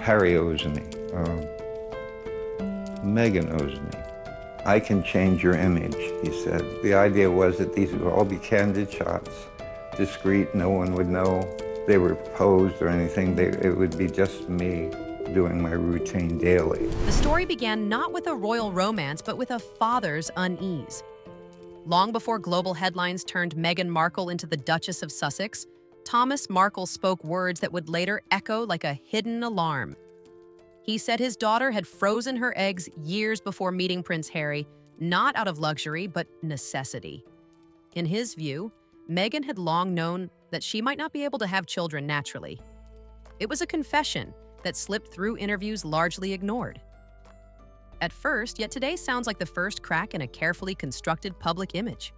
Harry owes me. Meghan owes me. I can change your image, he said. The idea was that these would all be candid shots, discreet, no one would know they were posed or anything. It would be just me doing my routine daily. The story began not with a royal romance, but with a father's unease. Long before global headlines turned Meghan Markle into the Duchess of Sussex, Thomas Markle spoke words that would later echo like a hidden alarm. He said his daughter had frozen her eggs years before meeting Prince Harry, not out of luxury, but necessity. In his view, Meghan had long known that she might not be able to have children naturally. It was a confession that slipped through interviews largely ignored. At first, yet today sounds like the first crack in a carefully constructed public image.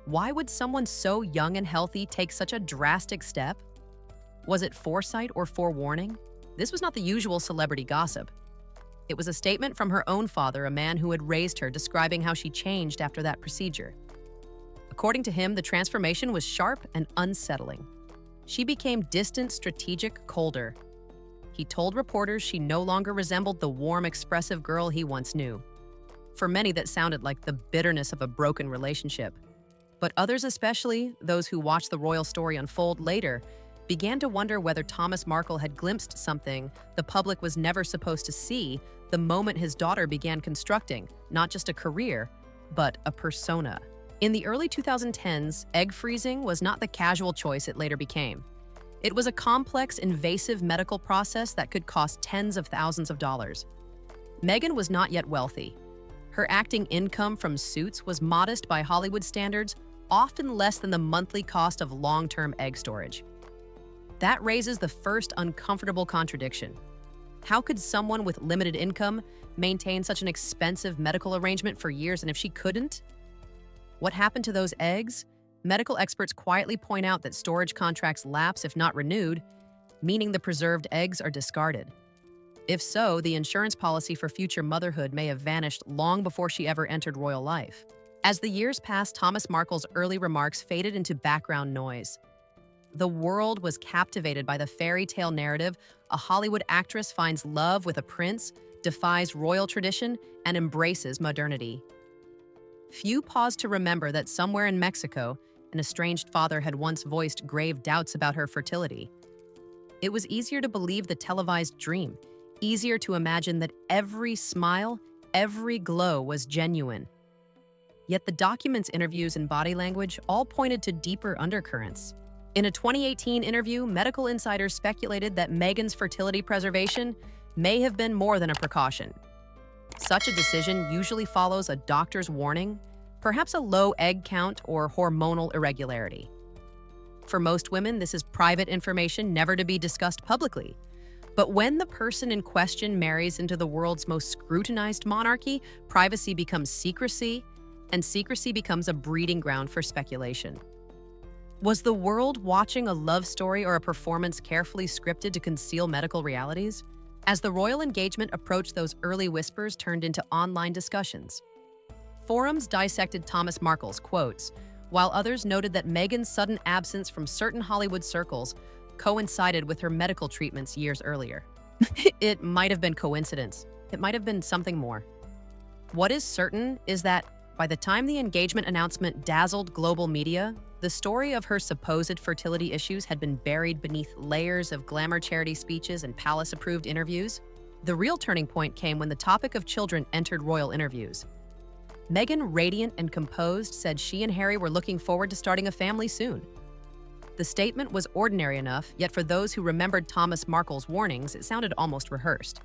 Why would someone so young and healthy take such a drastic step? Was it foresight or forewarning? This was not the usual celebrity gossip. It was a statement from her own father, a man who had raised her, describing how she changed after that procedure. According to him, the transformation was sharp and unsettling. She became distant, strategic, colder. He told reporters she no longer resembled the warm, expressive girl he once knew. For many, that sounded like the bitterness of a broken relationship. But others, especially those who watched the royal story unfold later, began to wonder whether Thomas Markle had glimpsed something the public was never supposed to see the moment his daughter began constructing not just a career, but a persona. In the early 2010s, egg freezing was not the casual choice it later became. It was a complex, invasive medical process that could cost tens of thousands of dollars. Meghan was not yet wealthy. Her acting income from Suits was modest by Hollywood standards, often less than the monthly cost of long-term egg storage. That raises the first uncomfortable contradiction. How could someone with limited income maintain such an expensive medical arrangement for years, and if she couldn't? What happened to those eggs? Medical experts quietly point out that storage contracts lapse if not renewed, meaning the preserved eggs are discarded. If so, the insurance policy for future motherhood may have vanished long before she ever entered royal life. As the years passed, Thomas Markle's early remarks faded into background noise. The world was captivated by the fairy tale narrative: a Hollywood actress finds love with a prince, defies royal tradition, and embraces modernity. Few paused to remember that somewhere in Mexico, an estranged father had once voiced grave doubts about her fertility. It was easier to believe the televised dream, easier to imagine that every smile, every glow was genuine. Yet the documents, interviews, and body language all pointed to deeper undercurrents. In a 2018 interview, medical insiders speculated that Meghan's fertility preservation may have been more than a precaution. Such a decision usually follows a doctor's warning, perhaps a low egg count or hormonal irregularity. For most women, this is private information never to be discussed publicly. But when the person in question marries into the world's most scrutinized monarchy, privacy becomes secrecy, and secrecy becomes a breeding ground for speculation. Was the world watching a love story or a performance carefully scripted to conceal medical realities? As the royal engagement approached, those early whispers turned into online discussions. Forums dissected Thomas Markle's quotes, while others noted that Meghan's sudden absence from certain Hollywood circles coincided with her medical treatments years earlier. It might have been coincidence. It might have been something more. What is certain is that by the time the engagement announcement dazzled global media, the story of her supposed fertility issues had been buried beneath layers of glamour charity speeches and palace-approved interviews. The real turning point came when the topic of children entered royal interviews. Meghan, radiant and composed, said she and Harry were looking forward to starting a family soon. The statement was ordinary enough, yet for those who remembered Thomas Markle's warnings, it sounded almost rehearsed.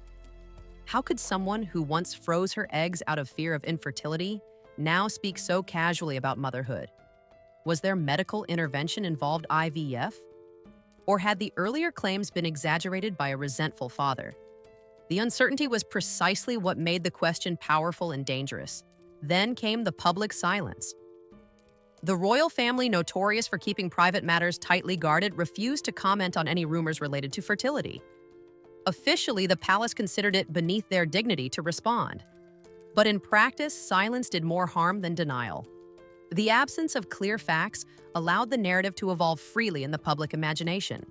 How could someone who once froze her eggs out of fear of infertility now speak so casually about motherhood? Was there medical intervention involved, IVF? Or had the earlier claims been exaggerated by a resentful father? The uncertainty was precisely what made the question powerful and dangerous. Then came the public silence. The royal family, notorious for keeping private matters tightly guarded, refused to comment on any rumors related to fertility. Officially, the palace considered it beneath their dignity to respond. But in practice, silence did more harm than denial. The absence of clear facts allowed the narrative to evolve freely in the public imagination.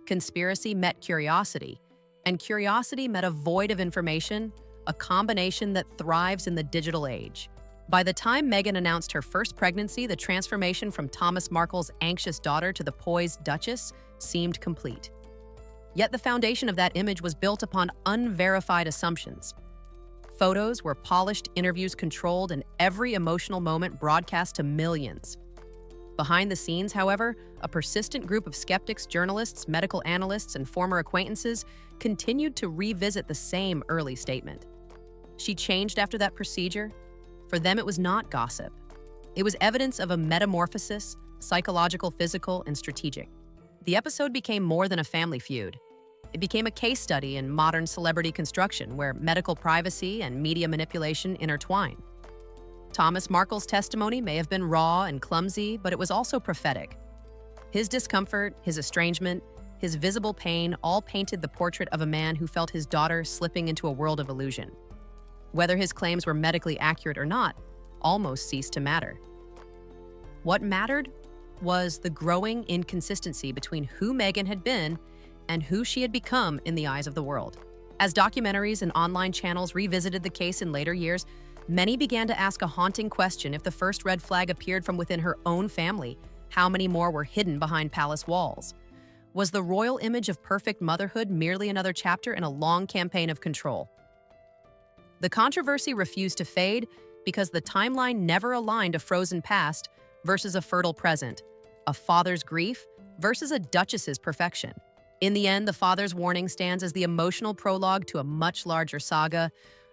Conspiracy met curiosity, And curiosity met a void of information, a combination that thrives in the digital age. By the time Meghan announced her first pregnancy, the transformation from Thomas Markle's anxious daughter to the poised duchess seemed complete. Yet the foundation of that image was built upon unverified assumptions. Photos were polished, interviews controlled, and every emotional moment broadcast to millions. Behind the scenes, however, a persistent group of skeptics, journalists, medical analysts, and former acquaintances continued to revisit the same early statement. She changed after that procedure. For them, it was not gossip. It was evidence of a metamorphosis, psychological, physical, and strategic. The episode became more than a family feud. It became a case study in modern celebrity construction where medical privacy and media manipulation intertwine. Thomas Markle's testimony may have been raw and clumsy, but it was also prophetic. His discomfort, his estrangement, his visible pain all painted the portrait of a man who felt his daughter slipping into a world of illusion. Whether his claims were medically accurate or not almost ceased to matter. What mattered was the growing inconsistency between who Meghan had been and who she had become in the eyes of the world. As documentaries and online channels revisited the case in later years, many began to ask a haunting question: if the first red flag appeared from within her own family, how many more were hidden behind palace walls? Was the royal image of perfect motherhood merely another chapter in a long campaign of control? The controversy refused to fade because the timeline never aligned a frozen past versus a fertile present, a father's grief versus a duchess's perfection. In the end, the father's warning stands as the emotional prologue to a much larger saga,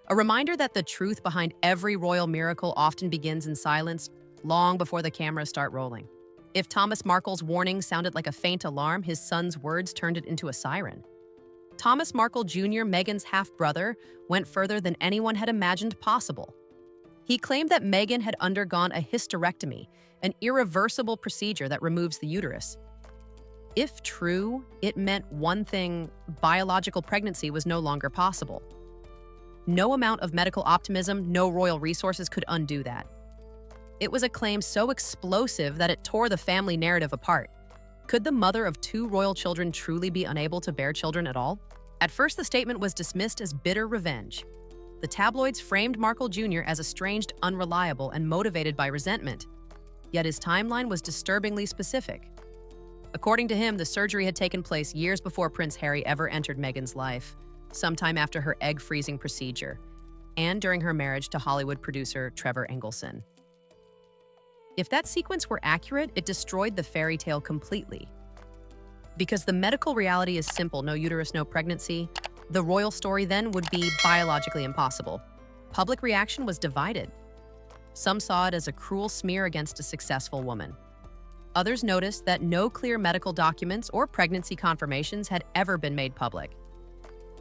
a reminder that the truth behind every royal miracle often begins in silence, long before the cameras start rolling. If Thomas Markle's warning sounded like a faint alarm, his son's words turned it into a siren. Thomas Markle Jr., Meghan's half-brother, went further than anyone had imagined possible. He claimed that Meghan had undergone a hysterectomy, an irreversible procedure that removes the uterus. If true, it meant one thing: biological pregnancy was no longer possible. No amount of medical optimism, no royal resources could undo that. It was a claim so explosive that it tore the family narrative apart. Could the mother of two royal children truly be unable to bear children at all? At first, the statement was dismissed as bitter revenge. The tabloids framed Markle Jr. as estranged, unreliable, and motivated by resentment. Yet his timeline was disturbingly specific. According to him, the surgery had taken place years before Prince Harry ever entered Meghan's life, sometime after her egg-freezing procedure, and during her marriage to Hollywood producer Trevor Engelson. If that sequence were accurate, it destroyed the fairy tale completely. Because the medical reality is simple: no uterus, no pregnancy, the royal story then would be biologically impossible. Public reaction was divided. Some saw it as a cruel smear against a successful woman. Others noticed that no clear medical documents or pregnancy confirmations had ever been made public.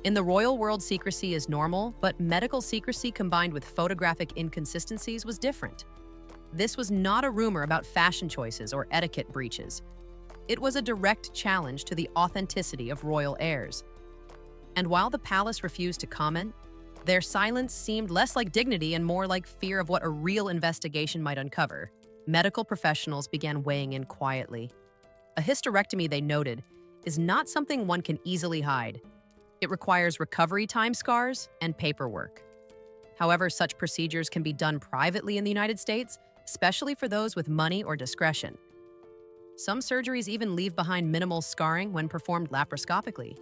In the royal world, secrecy is normal, but medical secrecy combined with photographic inconsistencies was different. This was not a rumor about fashion choices or etiquette breaches. It was a direct challenge to the authenticity of royal heirs. And while the palace refused to comment, their silence seemed less like dignity and more like fear of what a real investigation might uncover. Medical professionals began weighing in quietly. A hysterectomy, they noted, is not something one can easily hide. It requires recovery time scars and paperwork. However, such procedures can be done privately in the United States, especially for those with money or discretion. Some surgeries even leave behind minimal scarring when performed laparoscopically.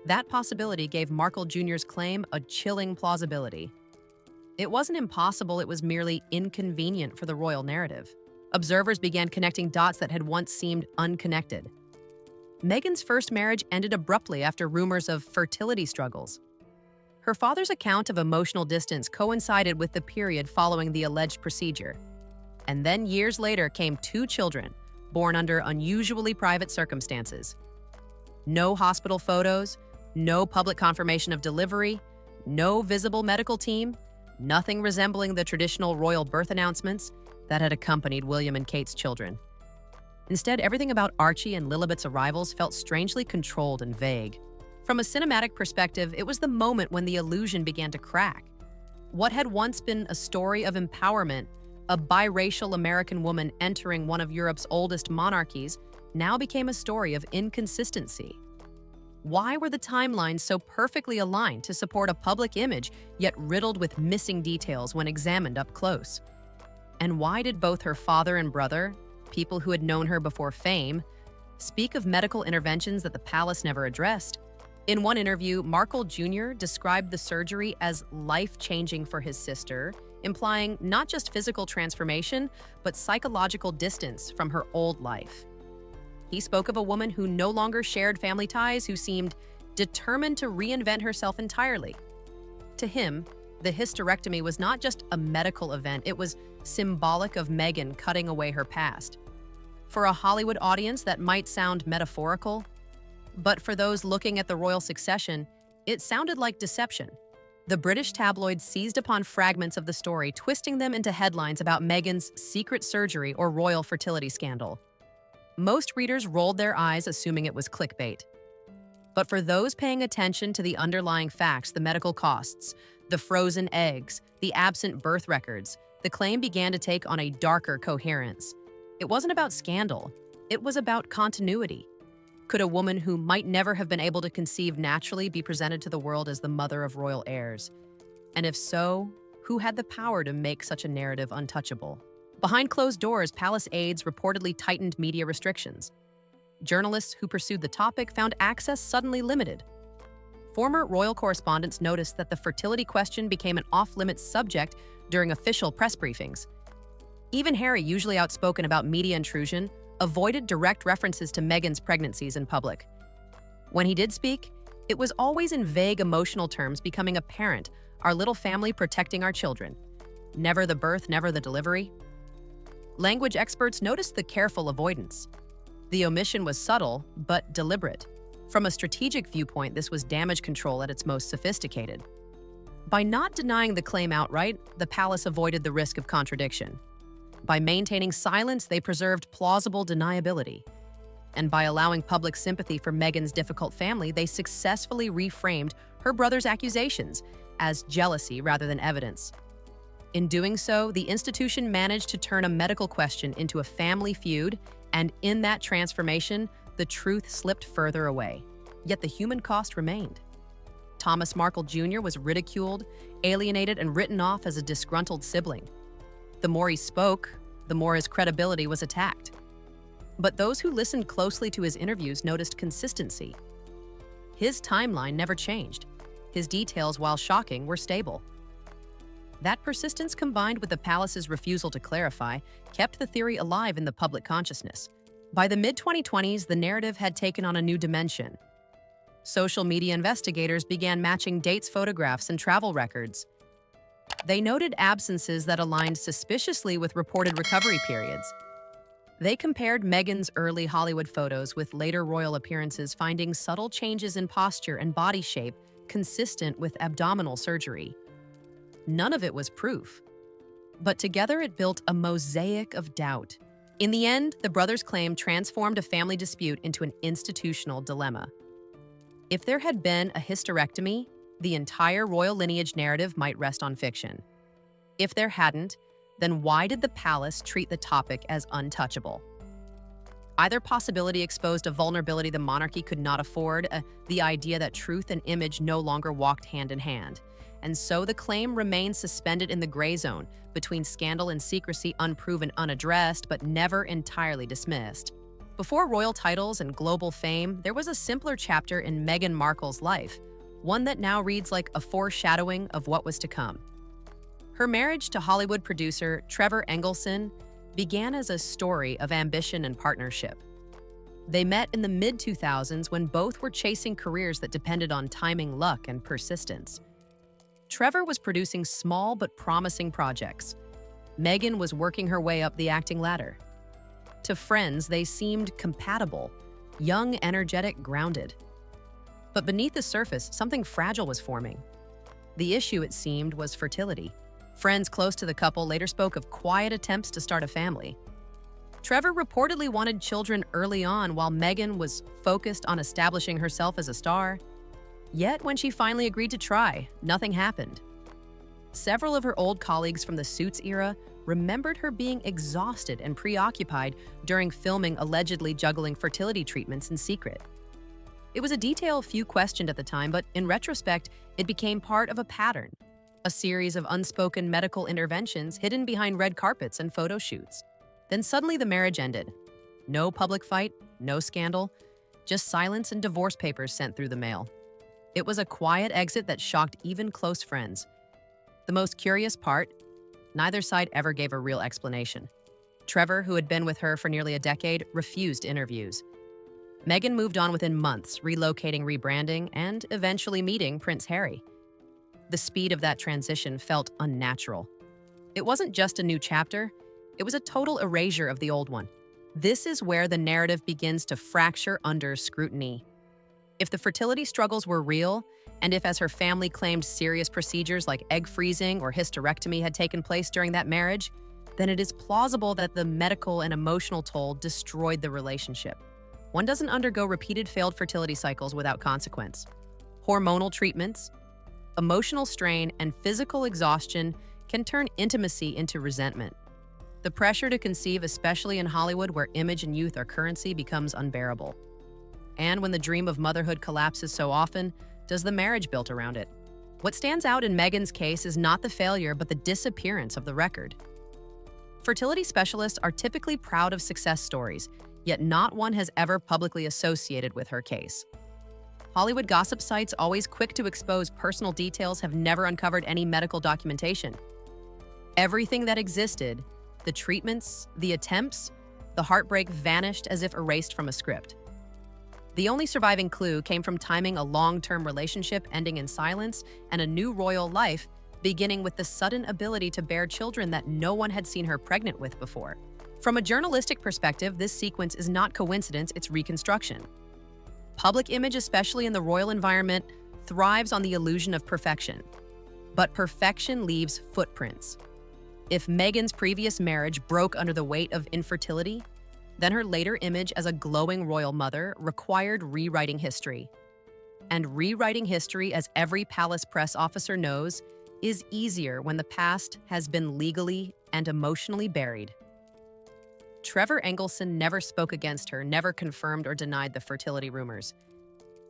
That possibility gave Markle Jr.'s claim a chilling plausibility. It wasn't impossible, it was merely inconvenient for the royal narrative. Observers began connecting dots that had once seemed unconnected. Meghan's first marriage ended abruptly after rumors of fertility struggles. Her father's account of emotional distance coincided with the period following the alleged procedure. And then years later came two children, born under unusually private circumstances. No hospital photos, no public confirmation of delivery, no visible medical team, nothing resembling the traditional royal birth announcements that had accompanied William and Kate's children. Instead, everything about Archie and Lilibet's arrivals felt strangely controlled and vague. From a cinematic perspective, it was the moment when the illusion began to crack. What had once been a story of empowerment, a biracial American woman entering one of Europe's oldest monarchies, now became a story of inconsistency. Why were the timelines so perfectly aligned to support a public image, yet riddled with missing details when examined up close? And why did both her father and brother, people who had known her before fame, speak of medical interventions that the palace never addressed? In one interview, Markle Jr. described the surgery as life-changing for his sister, implying not just physical transformation, but psychological distance from her old life. He spoke of a woman who no longer shared family ties, who seemed determined to reinvent herself entirely. To him, the hysterectomy was not just a medical event, it was symbolic of Meghan cutting away her past. For a Hollywood audience, that might sound metaphorical, but for those looking at the royal succession, it sounded like deception. The British tabloids seized upon fragments of the story, twisting them into headlines about Meghan's secret surgery or royal fertility scandal. Most readers rolled their eyes, assuming it was clickbait. But for those paying attention to the underlying facts, the medical costs, the frozen eggs, the absent birth records, the claim began to take on a darker coherence. It wasn't about scandal, it was about continuity. Could a woman who might never have been able to conceive naturally be presented to the world as the mother of royal heirs? And if so, who had the power to make such a narrative untouchable? Behind closed doors, palace aides reportedly tightened media restrictions. Journalists who pursued the topic found access suddenly limited. Former royal correspondents noticed that the fertility question became an off-limits subject during official press briefings. Even Harry, usually outspoken about media intrusion, avoided direct references to Meghan's pregnancies in public. When he did speak, it was always in vague emotional terms, becoming apparent, our little family protecting our children. Never the birth, never the delivery. Language experts noticed the careful avoidance. The omission was subtle, but deliberate. From a strategic viewpoint, this was damage control at its most sophisticated. By not denying the claim outright, the palace avoided the risk of contradiction. By maintaining silence, they preserved plausible deniability. And by allowing public sympathy for Meghan's difficult family, they successfully reframed her brother's accusations as jealousy rather than evidence. In doing so, the institution managed to turn a medical question into a family feud, and in that transformation, the truth slipped further away. Yet the human cost remained. Thomas Markle Jr. was ridiculed, alienated, and written off as a disgruntled sibling. The more he spoke, the more his credibility was attacked. But those who listened closely to his interviews noticed consistency. His timeline never changed. His details, while shocking, were stable. That persistence, combined with the palace's refusal to clarify, kept the theory alive in the public consciousness. By the mid-2020s, the narrative had taken on a new dimension. Social media investigators began matching dates, photographs, and travel records. They noted absences that aligned suspiciously with reported recovery periods. They compared Meghan's early Hollywood photos with later royal appearances, finding subtle changes in posture and body shape consistent with abdominal surgery. None of it was proof, but together it built a mosaic of doubt. In the end, the brothers' claim transformed a family dispute into an institutional dilemma. If there had been a hysterectomy, the entire royal lineage narrative might rest on fiction. If there hadn't, then why did the palace treat the topic as untouchable? Either possibility exposed a vulnerability the monarchy could not afford, the idea that truth and image no longer walked hand in hand. And so the claim remained suspended in the gray zone between scandal and secrecy, unproven, unaddressed, but never entirely dismissed. Before royal titles and global fame, there was a simpler chapter in Meghan Markle's life, one that now reads like a foreshadowing of what was to come. Her marriage to Hollywood producer Trevor Engelson began as a story of ambition and partnership. They met in the mid-2000s when both were chasing careers that depended on timing, luck, and persistence. Trevor was producing small but promising projects. Meghan was working her way up the acting ladder. To friends, they seemed compatible, young, energetic, grounded. But beneath the surface, something fragile was forming. The issue, it seemed, was fertility. Friends close to the couple later spoke of quiet attempts to start a family. Trevor reportedly wanted children early on, while Meghan was focused on establishing herself as a star. Yet, when she finally agreed to try, nothing happened. Several of her old colleagues from the Suits era remembered her being exhausted and preoccupied during filming, allegedly juggling fertility treatments in secret. It was a detail few questioned at the time, but in retrospect, it became part of a pattern, a series of unspoken medical interventions hidden behind red carpets and photo shoots. Then suddenly the marriage ended. No public fight, no scandal, just silence and divorce papers sent through the mail. It was a quiet exit that shocked even close friends. The most curious part, neither side ever gave a real explanation. Trevor, who had been with her for nearly a decade, refused interviews. Meghan moved on within months, relocating, rebranding, and eventually meeting Prince Harry. The speed of that transition felt unnatural. It wasn't just a new chapter, it was a total erasure of the old one. This is where the narrative begins to fracture under scrutiny. If the fertility struggles were real, and if, as her family claimed, serious procedures like egg freezing or hysterectomy had taken place during that marriage, then it is plausible that the medical and emotional toll destroyed the relationship. One doesn't undergo repeated failed fertility cycles without consequence. Hormonal treatments, emotional strain, and physical exhaustion can turn intimacy into resentment. The pressure to conceive, especially in Hollywood where image and youth are currency, becomes unbearable. And when the dream of motherhood collapses so often, does the marriage built around it? What stands out in Meghan's case is not the failure, but the disappearance of the record. Fertility specialists are typically proud of success stories, yet not one has ever publicly associated with her case. Hollywood gossip sites, always quick to expose personal details, have never uncovered any medical documentation. Everything that existed, the treatments, the attempts, the heartbreak, vanished as if erased from a script. The only surviving clue came from timing a long-term relationship ending in silence and a new royal life beginning with the sudden ability to bear children that no one had seen her pregnant with before. From a journalistic perspective, this sequence is not coincidence, it's reconstruction. Public image, especially in the royal environment, thrives on the illusion of perfection. But perfection leaves footprints. If Meghan's previous marriage broke under the weight of infertility, then her later image as a glowing royal mother required rewriting history. And rewriting history, as every palace press officer knows, is easier when the past has been legally and emotionally buried. Trevor Engelson never spoke against her, never confirmed or denied the fertility rumors.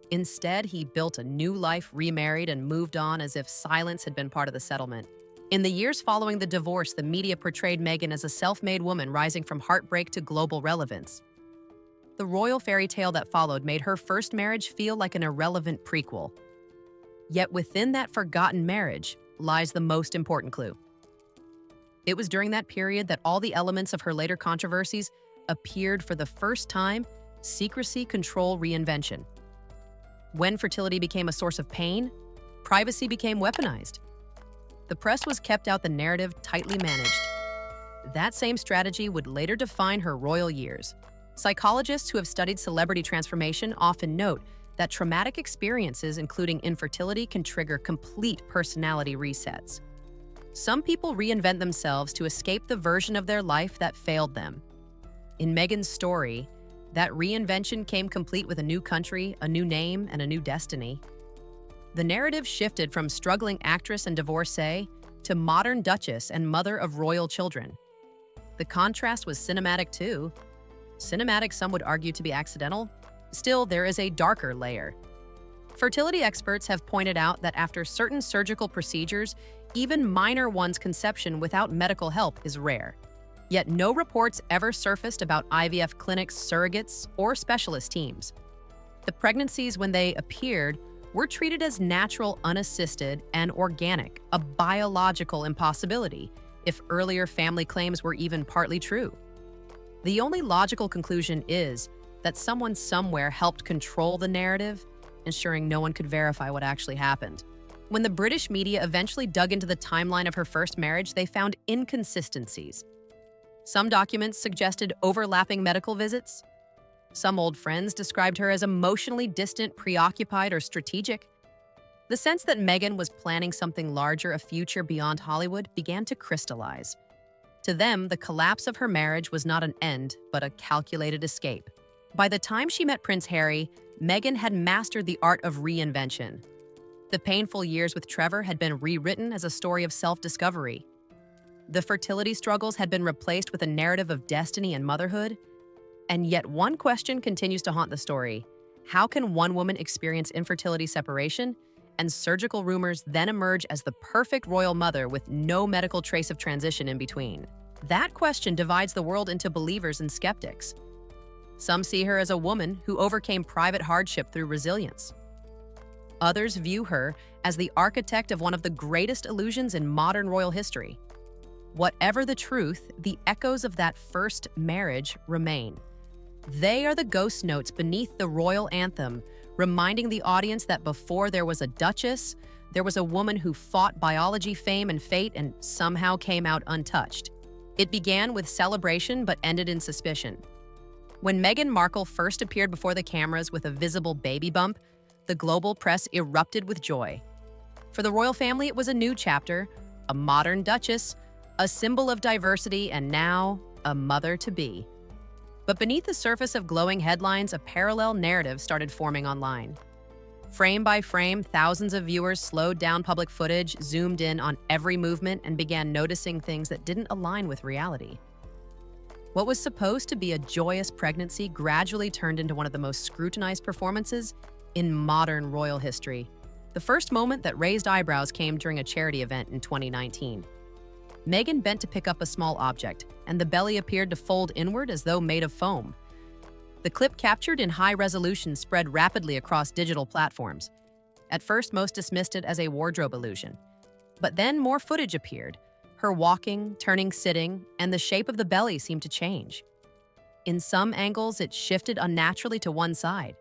Instead, he built a new life, remarried, and moved on as if silence had been part of the settlement. In the years following the divorce, the media portrayed Meghan as a self-made woman rising from heartbreak to global relevance. The royal fairy tale that followed made her first marriage feel like an irrelevant prequel. Yet within that forgotten marriage lies the most important clue. It was during that period that all the elements of her later controversies appeared for the first time: secrecy, control, reinvention. When fertility became a source of pain, privacy became weaponized. The press was kept out, the narrative tightly managed. That same strategy would later define her royal years. Psychologists who have studied celebrity transformation often note that traumatic experiences, including infertility, can trigger complete personality resets. Some people reinvent themselves to escape the version of their life that failed them. In Meghan's story, that reinvention came complete with a new country, a new name, and a new destiny. The narrative shifted from struggling actress and divorcee to modern duchess and mother of royal children. The contrast was cinematic too. Cinematic, some would argue, to be accidental. Still, there is a darker layer. Fertility experts have pointed out that after certain surgical procedures, even minor ones, conception without medical help is rare. Yet no reports ever surfaced about IVF clinics, surrogates, or specialist teams. The pregnancies, when they appeared, were treated as natural, unassisted, and organic, a biological impossibility, if earlier family claims were even partly true. The only logical conclusion is that someone somewhere helped control the narrative, ensuring no one could verify what actually happened. When the British media eventually dug into the timeline of her first marriage, they found inconsistencies. Some documents suggested overlapping medical visits. Some old friends described her as emotionally distant, preoccupied, or strategic. The sense that Meghan was planning something larger, a future beyond Hollywood, began to crystallize. To them, the collapse of her marriage was not an end, but a calculated escape. By the time she met Prince Harry, Meghan had mastered the art of reinvention. The painful years with Trevor had been rewritten as a story of self-discovery. The fertility struggles had been replaced with a narrative of destiny and motherhood. And yet one question continues to haunt the story. How can one woman experience infertility separation? And surgical rumors then emerge as the perfect royal mother with no medical trace of transition in between. That question divides the world into believers and skeptics. Some see her as a woman who overcame private hardship through resilience. Others view her as the architect of one of the greatest illusions in modern royal history. Whatever the truth, the echoes of that first marriage remain. They are the ghost notes beneath the royal anthem, reminding the audience that before there was a duchess, there was a woman who fought biology, fame, and fate and somehow came out untouched. It began with celebration but ended in suspicion. When Meghan Markle first appeared before the cameras with a visible baby bump, the global press erupted with joy. For the royal family, it was a new chapter, a modern duchess, a symbol of diversity, and now a mother-to-be. But beneath the surface of glowing headlines, a parallel narrative started forming online. Frame by frame, thousands of viewers slowed down public footage, zoomed in on every movement, and began noticing things that didn't align with reality. What was supposed to be a joyous pregnancy gradually turned into one of the most scrutinized performances in modern royal history. The first moment that raised eyebrows came during a charity event in 2019. Meghan bent to pick up a small object, and the belly appeared to fold inward as though made of foam. The clip captured in high resolution spread rapidly across digital platforms. At first, most dismissed it as a wardrobe illusion. But then more footage appeared. Her walking, turning, sitting, and the shape of the belly seemed to change. In some angles, it shifted unnaturally to one side.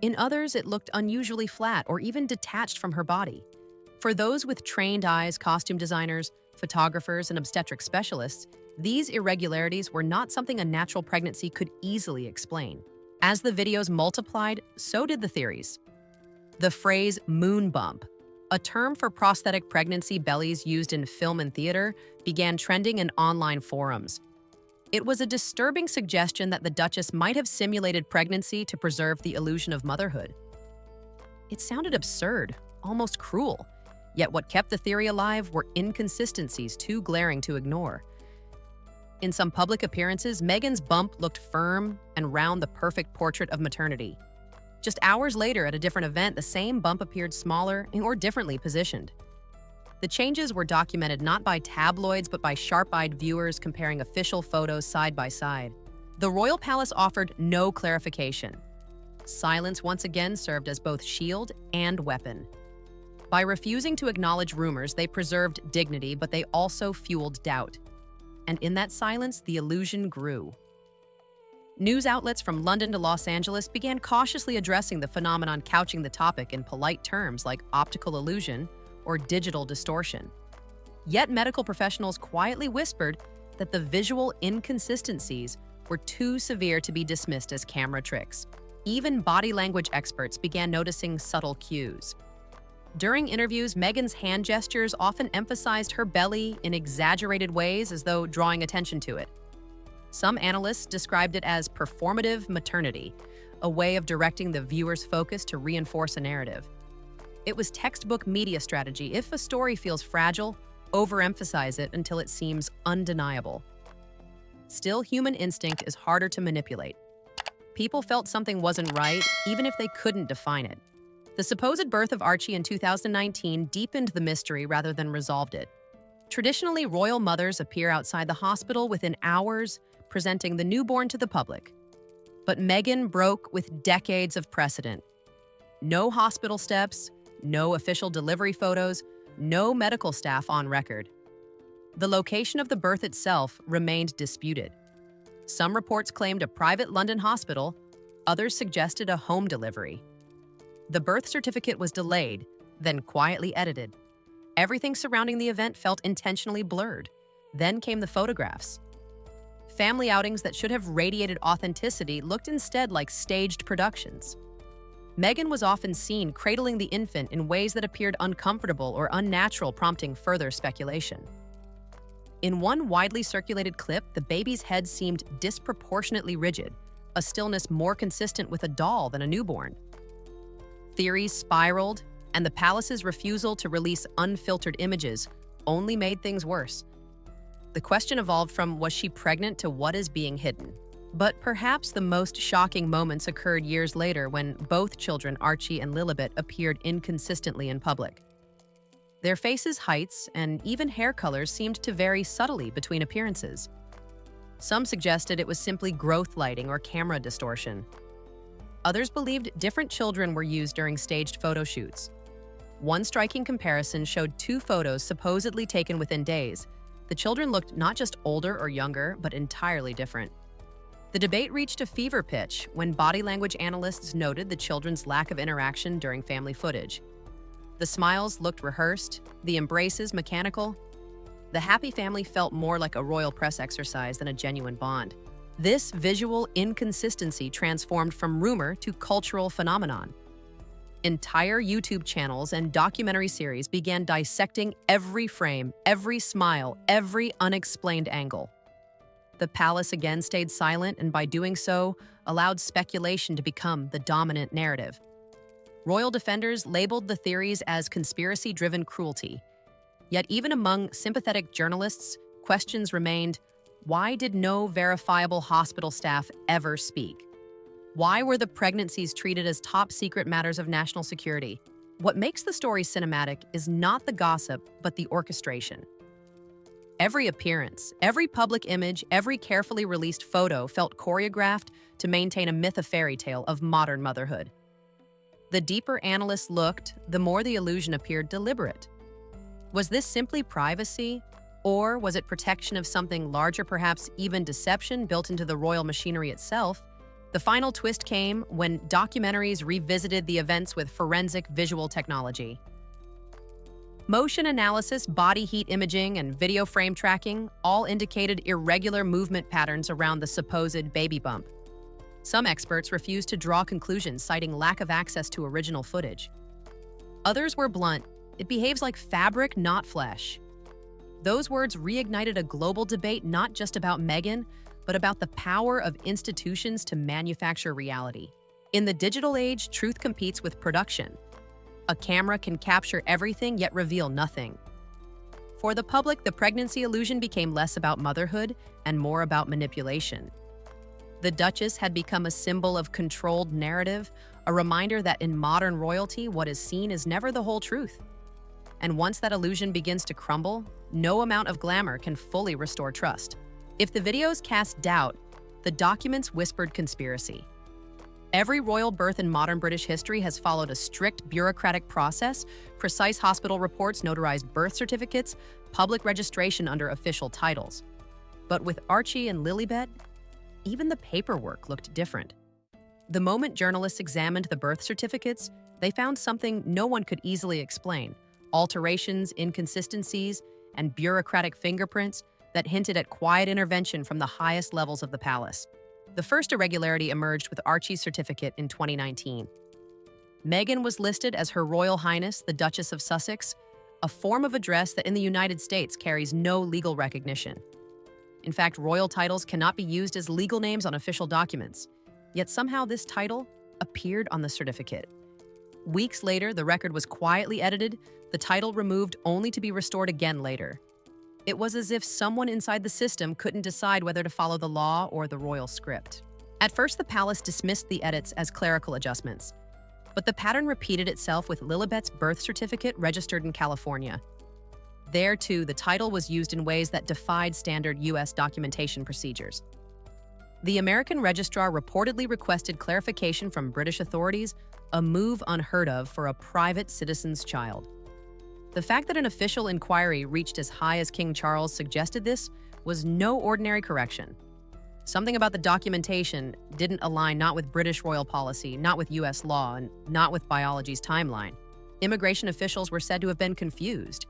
In others, it looked unusually flat or even detached from her body. For those with trained eyes, costume designers, photographers, and obstetric specialists, these irregularities were not something a natural pregnancy could easily explain. As the videos multiplied, so did the theories. The phrase moon bump, a term for prosthetic pregnancy bellies used in film and theater, began trending in online forums. It was a disturbing suggestion that the Duchess might have simulated pregnancy to preserve the illusion of motherhood. It sounded absurd, almost cruel. Yet what kept the theory alive were inconsistencies too glaring to ignore. In some public appearances, Meghan's bump looked firm and round, the perfect portrait of maternity. Just hours later, at a different event, the same bump appeared smaller or differently positioned. The changes were documented not by tabloids but by sharp-eyed viewers comparing official photos side by side. The royal palace offered no clarification. Silence once again served as both shield and weapon. By refusing to acknowledge rumors, they preserved dignity, but they also fueled doubt. And in that silence, the illusion grew. News outlets from London to Los Angeles began cautiously addressing the phenomenon, couching the topic in polite terms like optical illusion or digital distortion. Yet medical professionals quietly whispered that the visual inconsistencies were too severe to be dismissed as camera tricks. Even body language experts began noticing subtle cues. During interviews, Meghan's hand gestures often emphasized her belly in exaggerated ways, as though drawing attention to it. Some analysts described it as performative maternity, a way of directing the viewer's focus to reinforce a narrative. It was textbook media strategy. If a story feels fragile, overemphasize it until it seems undeniable. Still, human instinct is harder to manipulate. People felt something wasn't right, even if they couldn't define it. The supposed birth of Archie in 2019 deepened the mystery rather than resolved it. Traditionally, royal mothers appear outside the hospital within hours, presenting the newborn to the public. But Meghan broke with decades of precedent. No hospital steps, no official delivery photos, no medical staff on record. The location of the birth itself remained disputed. Some reports claimed a private London hospital, others suggested a home delivery. The birth certificate was delayed, then quietly edited. Everything surrounding the event felt intentionally blurred. Then came the photographs. Family outings that should have radiated authenticity looked instead like staged productions. Meghan was often seen cradling the infant in ways that appeared uncomfortable or unnatural, prompting further speculation. In one widely circulated clip, the baby's head seemed disproportionately rigid, a stillness more consistent with a doll than a newborn. Theories spiraled, and the palace's refusal to release unfiltered images only made things worse. The question evolved from, was she pregnant, to what is being hidden? But perhaps the most shocking moments occurred years later when both children, Archie and Lilibet, appeared inconsistently in public. Their faces' heights and even hair colors seemed to vary subtly between appearances. Some suggested it was simply growth lighting or camera distortion. Others believed different children were used during staged photo shoots. One striking comparison showed two photos supposedly taken within days. The children looked not just older or younger, but entirely different. The debate reached a fever pitch when body language analysts noted the children's lack of interaction during family footage. The smiles looked rehearsed, the embraces mechanical. The happy family felt more like a royal press exercise than a genuine bond. This visual inconsistency transformed from rumor to cultural phenomenon. Entire YouTube channels and documentary series began dissecting every frame, every smile, every unexplained angle. The palace again stayed silent, and by doing so, allowed speculation to become the dominant narrative. Royal defenders labeled the theories as conspiracy-driven cruelty. Yet even among sympathetic journalists, questions remained: why did no verifiable hospital staff ever speak? Why were the pregnancies treated as top-secret matters of national security? What makes the story cinematic is not the gossip, but the orchestration. Every appearance, every public image, every carefully released photo felt choreographed to maintain a myth of fairy tale of modern motherhood. The deeper analysts looked, the more the illusion appeared deliberate. Was this simply privacy, or was it protection of something larger, perhaps even deception built into the royal machinery itself? The final twist came when documentaries revisited the events with forensic visual technology. Motion analysis, body heat imaging, and video frame tracking all indicated irregular movement patterns around the supposed baby bump. Some experts refused to draw conclusions, citing lack of access to original footage. Others were blunt: it behaves like fabric, not flesh. Those words reignited a global debate not just about Meghan, but about the power of institutions to manufacture reality. In the digital age, truth competes with production. A camera can capture everything yet reveal nothing. For the public, the pregnancy illusion became less about motherhood and more about manipulation. The Duchess had become a symbol of controlled narrative, a reminder that in modern royalty, what is seen is never the whole truth. And once that illusion begins to crumble, no amount of glamour can fully restore trust. If the videos cast doubt, the documents whispered conspiracy. Every royal birth in modern British history has followed a strict bureaucratic process: precise hospital reports, notarized birth certificates, public registration under official titles. But with Archie and Lilibet, even the paperwork looked different. The moment journalists examined the birth certificates, they found something no one could easily explain: alterations, inconsistencies, and bureaucratic fingerprints that hinted at quiet intervention from the highest levels of the palace. The first irregularity emerged with Archie's certificate in 2019. Meghan was listed as Her Royal Highness, the Duchess of Sussex, a form of address that in the United States carries no legal recognition. In fact, royal titles cannot be used as legal names on official documents. Yet somehow this title appeared on the certificate. Weeks later, the record was quietly edited, the title removed only to be restored again later. It was as if someone inside the system couldn't decide whether to follow the law or the royal script. At first, the palace dismissed the edits as clerical adjustments, but the pattern repeated itself with Lilibet's birth certificate registered in California. There, too, the title was used in ways that defied standard U.S. documentation procedures. The American registrar reportedly requested clarification from British authorities, a move unheard of for a private citizen's child. The fact that an official inquiry reached as high as King Charles suggested this was no ordinary correction. Something about the documentation didn't align not with British royal policy, not with U.S. law, and not with biology's timeline. Immigration officials were said to have been confused.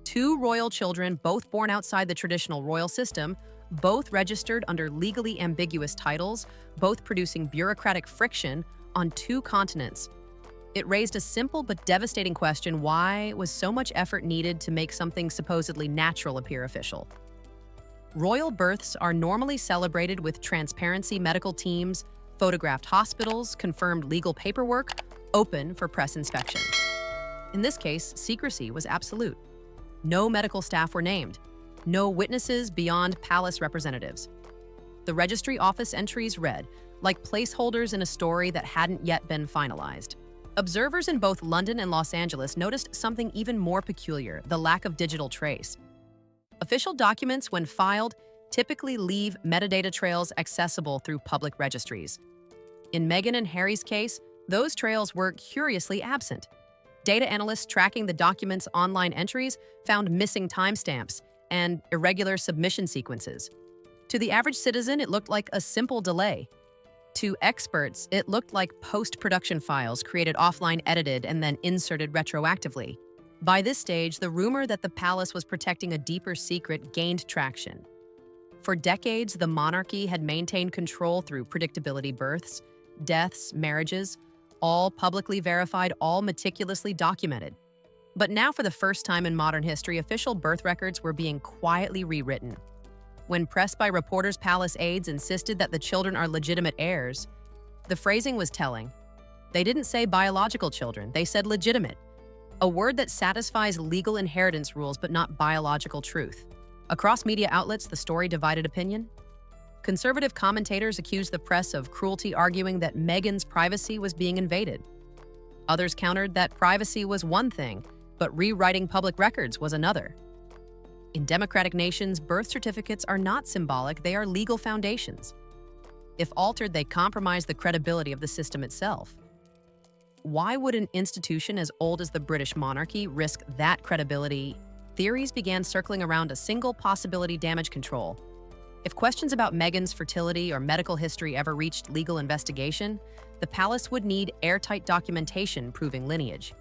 Two royal children, both born outside the traditional royal system, both registered under legally ambiguous titles, both producing bureaucratic friction on two continents. It raised a simple but devastating question: why was so much effort needed to make something supposedly natural appear official? Royal births are normally celebrated with transparency medical teams, photographed hospitals, confirmed legal paperwork, open for press inspection. In this case, secrecy was absolute. No medical staff were named, no witnesses beyond palace representatives. The registry office entries read, like placeholders in a story that hadn't yet been finalized. Observers in both London and Los Angeles noticed something even more peculiar: the lack of digital trace. Official documents, when filed, typically leave metadata trails accessible through public registries. In Meghan and Harry's case, those trails were curiously absent. Data analysts tracking the documents' online entries found missing timestamps and irregular submission sequences. To the average citizen, it looked like a simple delay. To experts, it looked like post-production files created offline, edited, and then inserted retroactively. By this stage, the rumor that the palace was protecting a deeper secret gained traction. For decades, the monarchy had maintained control through predictability: births, deaths, marriages, all publicly verified, all meticulously documented. But now, for the first time in modern history, official birth records were being quietly rewritten. When pressed by reporters, palace aides insisted that the children are legitimate heirs. The phrasing was telling. They didn't say biological children, they said legitimate, a word that satisfies legal inheritance rules but not biological truth. Across media outlets, the story divided opinion. Conservative commentators accused the press of cruelty, arguing that Meghan's privacy was being invaded. Others countered that privacy was one thing, but rewriting public records was another. In democratic nations, birth certificates are not symbolic, they are legal foundations. If altered, they compromise the credibility of the system itself. Why would an institution as old as the British monarchy risk that credibility? Theories began circling around a single possibility: damage control. If questions about Meghan's fertility or medical history ever reached legal investigation, the palace would need airtight documentation proving lineage.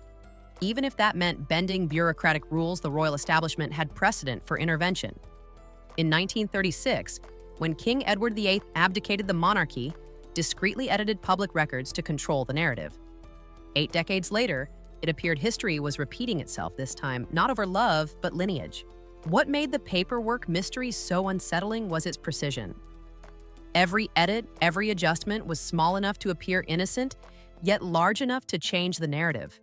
Even if that meant bending bureaucratic rules, the royal establishment had precedent for intervention. In 1936, when King Edward VIII abdicated the monarchy, discreetly edited public records to control the narrative. 8 decades later, it appeared history was repeating itself, this time not over love, but lineage. What made the paperwork mystery so unsettling was its precision. Every edit, every adjustment was small enough to appear innocent, yet large enough to change the narrative.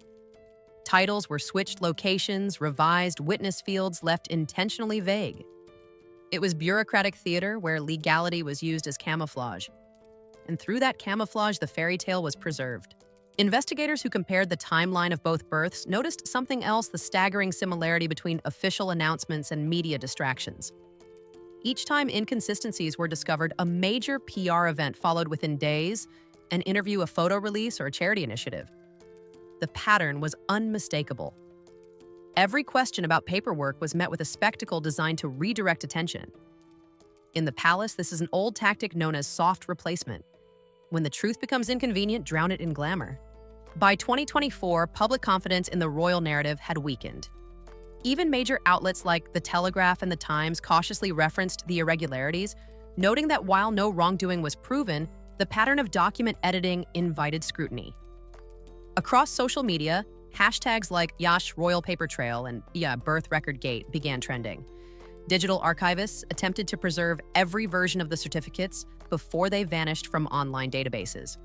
Titles were switched, locations revised, witness fields left intentionally vague. It was bureaucratic theater where legality was used as camouflage. And through that camouflage, the fairy tale was preserved. Investigators who compared the timeline of both births noticed something else: the staggering similarity between official announcements and media distractions. Each time inconsistencies were discovered, a major PR event followed within days: an interview, a photo release, or a charity initiative. The pattern was unmistakable. Every question about paperwork was met with a spectacle designed to redirect attention. In the palace, this is an old tactic known as soft replacement. When the truth becomes inconvenient, drown it in glamour. By 2024, public confidence in the royal narrative had weakened. Even major outlets like The Telegraph and The Times cautiously referenced the irregularities, noting that while no wrongdoing was proven, the pattern of document editing invited scrutiny. Across social media, hashtags like Yash Royal Paper Trail and Birth Record Gate began trending. Digital archivists attempted to preserve every version of the certificates before they vanished from online databases.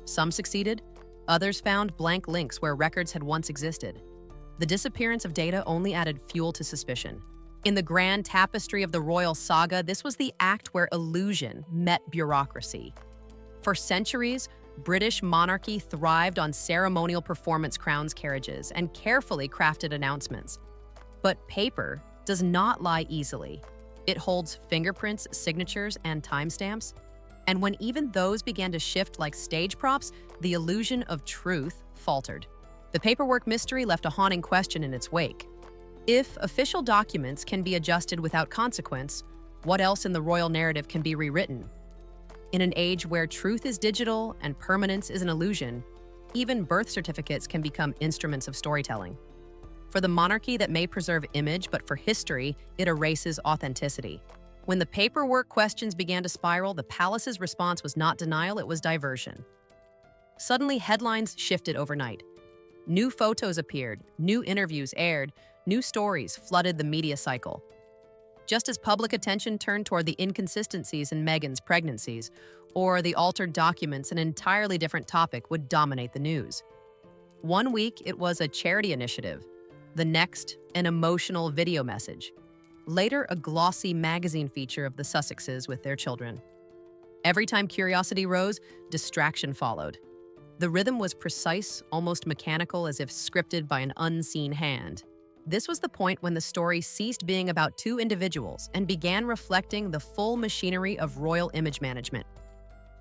Some succeeded, others found blank links where records had once existed. The disappearance of data only added fuel to suspicion. In the grand tapestry of the royal saga, this was the act where illusion met bureaucracy. For centuries, British monarchy thrived on ceremonial performance, crowns, carriages, and carefully crafted announcements. But paper does not lie easily. It holds fingerprints, signatures, and timestamps. And when even those began to shift like stage props, the illusion of truth faltered. The paperwork mystery left a haunting question in its wake. If official documents can be adjusted without consequence, what else in the royal narrative can be rewritten? In an age where truth is digital and permanence is an illusion, even birth certificates can become instruments of storytelling. For the monarchy, that may preserve image, but for history, it erases authenticity. When the paperwork questions began to spiral, the palace's response was not denial, it was diversion. Suddenly, headlines shifted overnight. New photos appeared, new interviews aired, new stories flooded the media cycle. Just as public attention turned toward the inconsistencies in Meghan's pregnancies or the altered documents, an entirely different topic would dominate the news. One week, it was a charity initiative. The next, an emotional video message. Later, a glossy magazine feature of the Sussexes with their children. Every time curiosity rose, distraction followed. The rhythm was precise, almost mechanical, as if scripted by an unseen hand. This was the point when the story ceased being about two individuals and began reflecting the full machinery of royal image management.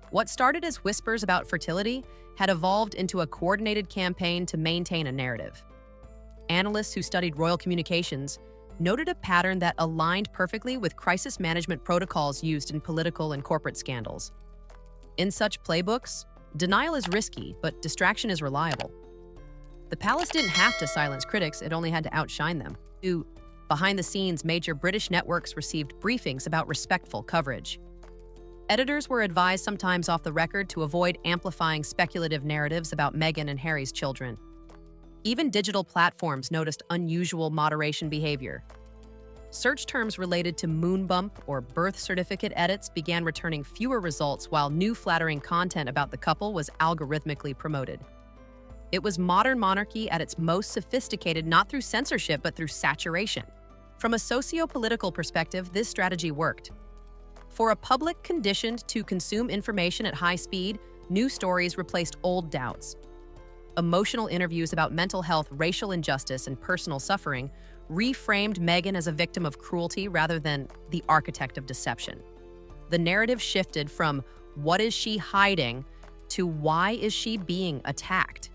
What started as whispers about fertility had evolved into a coordinated campaign to maintain a narrative. Analysts who studied royal communications noted a pattern that aligned perfectly with crisis management protocols used in political and corporate scandals. In such playbooks, denial is risky, but distraction is reliable. The palace didn't have to silence critics, it only had to outshine them. Behind the scenes, major British networks received briefings about respectful coverage. Editors were advised, sometimes off the record, to avoid amplifying speculative narratives about Meghan and Harry's children. Even digital platforms noticed unusual moderation behavior. Search terms related to moon bump or birth certificate edits began returning fewer results, while new flattering content about the couple was algorithmically promoted. It was modern monarchy at its most sophisticated, not through censorship, but through saturation. From a socio-political perspective, this strategy worked. For a public conditioned to consume information at high speed, new stories replaced old doubts. Emotional interviews about mental health, racial injustice, and personal suffering reframed Meghan as a victim of cruelty rather than the architect of deception. The narrative shifted from "what is she hiding" to "why is she being attacked?"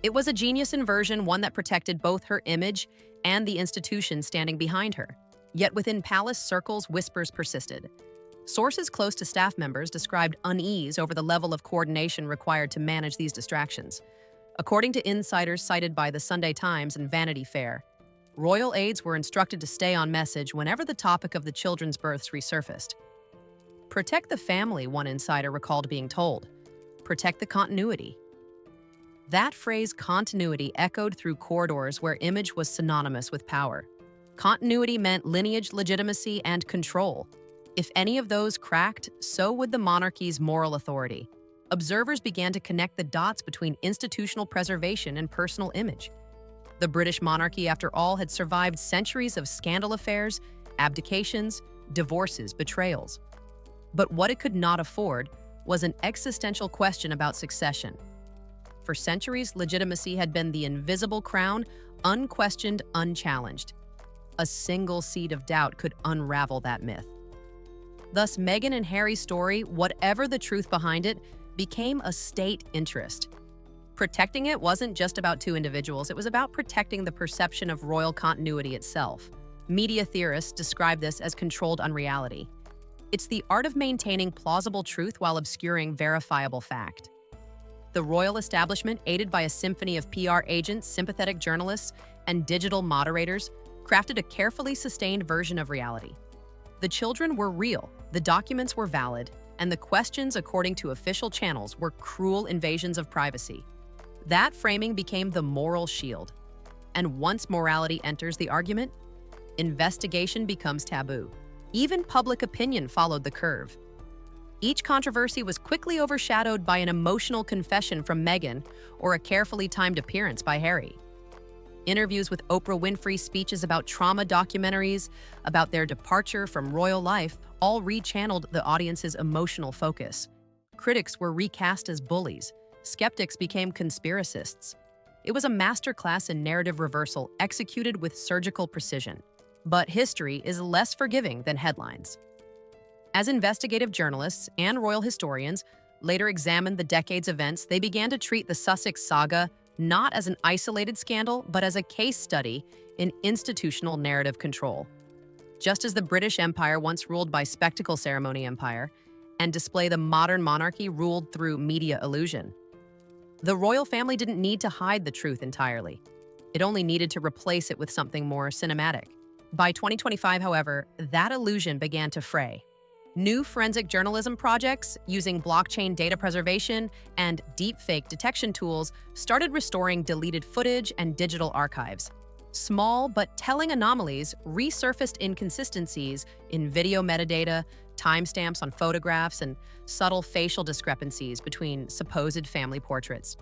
It was a genius inversion, one that protected both her image and the institution standing behind her. Yet within palace circles, whispers persisted. Sources close to staff members described unease over the level of coordination required to manage these distractions. According to insiders cited by the Sunday Times and Vanity Fair, royal aides were instructed to stay on message whenever the topic of the children's births resurfaced. "Protect the family," one insider recalled being told. "Protect the continuity." That phrase, continuity, echoed through corridors where image was synonymous with power. Continuity meant lineage, legitimacy, and control. If any of those cracked, so would the monarchy's moral authority. Observers began to connect the dots between institutional preservation and personal image. The British monarchy, after all, had survived centuries of scandal affairs, abdications, divorces, betrayals. But what it could not afford was an existential question about succession. For centuries, legitimacy had been the invisible crown, unquestioned, unchallenged. A single seed of doubt could unravel that myth. Thus, Meghan and Harry's story, whatever the truth behind it, became a state interest. Protecting it wasn't just about two individuals, it was about protecting the perception of royal continuity itself. Media theorists describe this as controlled unreality. It's the art of maintaining plausible truth while obscuring verifiable fact. The royal establishment, aided by a symphony of PR agents, sympathetic journalists, and digital moderators, crafted a carefully sustained version of reality. The children were real, the documents were valid, and the questions, according to official channels, were cruel invasions of privacy. That framing became the moral shield. And once morality enters the argument, investigation becomes taboo. Even public opinion followed the curve. Each controversy was quickly overshadowed by an emotional confession from Meghan or a carefully timed appearance by Harry. Interviews with Oprah Winfrey, speeches about trauma documentaries, about their departure from royal life, all rechanneled the audience's emotional focus. Critics were recast as bullies. Skeptics became conspiracists. It was a masterclass in narrative reversal executed with surgical precision. But history is less forgiving than headlines. As investigative journalists and royal historians later examined the decade's events, they began to treat the Sussex saga not as an isolated scandal, but as a case study in institutional narrative control. Just as the British Empire, once ruled by spectacle ceremony empire, and display the modern monarchy ruled through media illusion. The royal family didn't need to hide the truth entirely. It only needed to replace it with something more cinematic. By 2025, however, that illusion began to fray. New forensic journalism projects using blockchain data preservation and deepfake detection tools started restoring deleted footage and digital archives. Small but telling anomalies resurfaced inconsistencies in video metadata, timestamps on photographs, and subtle facial discrepancies between supposed family portraits.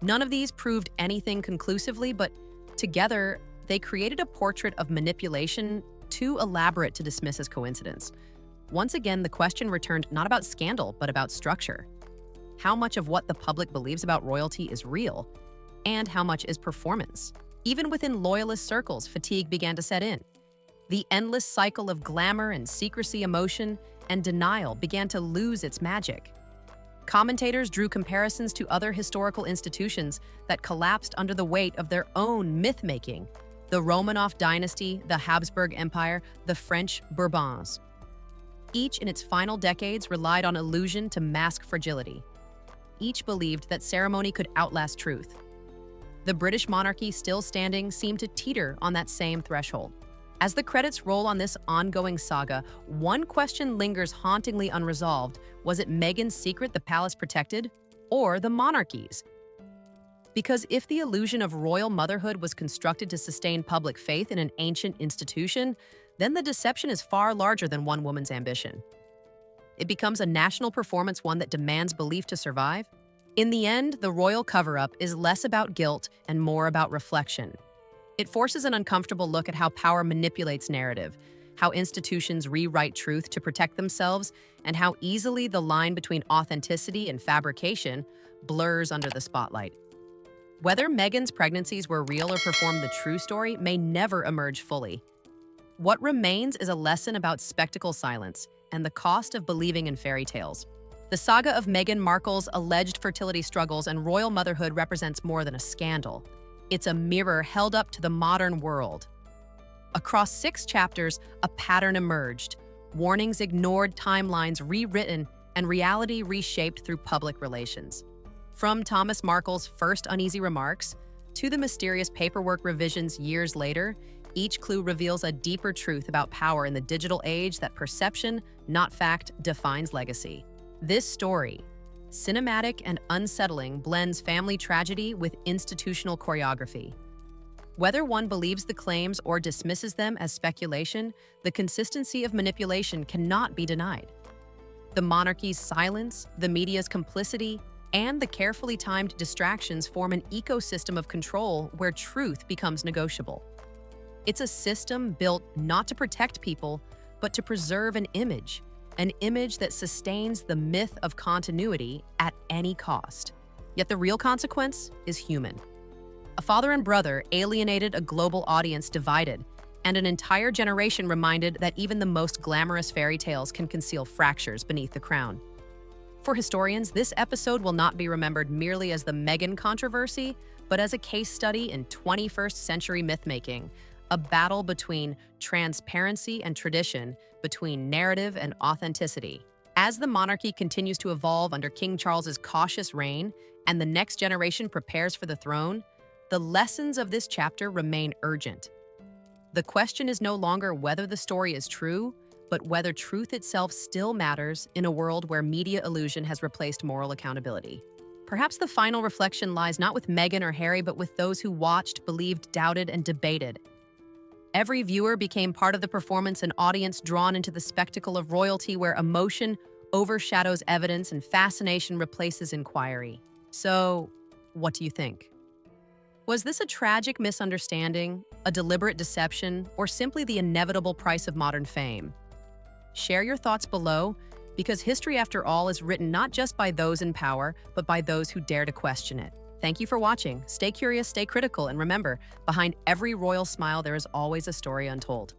None of these proved anything conclusively, but together they created a portrait of manipulation too elaborate to dismiss as coincidence. Once again, the question returned not about scandal, but about structure. How much of what the public believes about royalty is real, and how much is performance? Even within loyalist circles, fatigue began to set in. The endless cycle of glamour and secrecy, emotion, and denial began to lose its magic. Commentators drew comparisons to other historical institutions that collapsed under the weight of their own myth-making: the Romanov dynasty, the Habsburg Empire, the French Bourbons. Each in its final decades relied on illusion to mask fragility. Each believed that ceremony could outlast truth. The British monarchy, still standing, seemed to teeter on that same threshold. As the credits roll on this ongoing saga, one question lingers hauntingly unresolved. Was it Meghan's secret the palace protected, or the monarchy's? Because if the illusion of royal motherhood was constructed to sustain public faith in an ancient institution, then the deception is far larger than one woman's ambition. It becomes a national performance, one that demands belief to survive. In the end, the royal cover-up is less about guilt and more about reflection. It forces an uncomfortable look at how power manipulates narrative, how institutions rewrite truth to protect themselves, and how easily the line between authenticity and fabrication blurs under the spotlight. Whether Meghan's pregnancies were real or performed the true story may never emerge fully. What remains is a lesson about spectacle silence and the cost of believing in fairy tales. The saga of Meghan Markle's alleged fertility struggles and royal motherhood represents more than a scandal. It's a mirror held up to the modern world. Across 6 chapters, a pattern emerged: warnings ignored, timelines rewritten, and reality reshaped through public relations. From Thomas Markle's first uneasy remarks to the mysterious paperwork revisions years later, each clue reveals a deeper truth about power in the digital age: that perception, not fact, defines legacy. This story, cinematic and unsettling, blends family tragedy with institutional choreography. Whether one believes the claims or dismisses them as speculation, the consistency of manipulation cannot be denied. The monarchy's silence, the media's complicity, and the carefully timed distractions form an ecosystem of control where truth becomes negotiable. It's a system built not to protect people, but to preserve an image that sustains the myth of continuity at any cost. Yet the real consequence is human. A father and brother alienated, a global audience divided, and an entire generation reminded that even the most glamorous fairy tales can conceal fractures beneath the crown. For historians, this episode will not be remembered merely as the Meghan controversy, but as a case study in 21st century mythmaking, a battle between transparency and tradition, between narrative and authenticity. As the monarchy continues to evolve under King Charles's cautious reign and the next generation prepares for the throne, the lessons of this chapter remain urgent. The question is no longer whether the story is true, but whether truth itself still matters in a world where media illusion has replaced moral accountability. Perhaps the final reflection lies not with Meghan or Harry, but with those who watched, believed, doubted, and debated. Every viewer became part of the performance, an audience drawn into the spectacle of royalty where emotion overshadows evidence and fascination replaces inquiry. So, what do you think? Was this a tragic misunderstanding, a deliberate deception, or simply the inevitable price of modern fame? Share your thoughts below, because history, after all, is written not just by those in power, but by those who dare to question it. Thank you for watching. Stay curious, stay critical, and remember, behind every royal smile, there is always a story untold.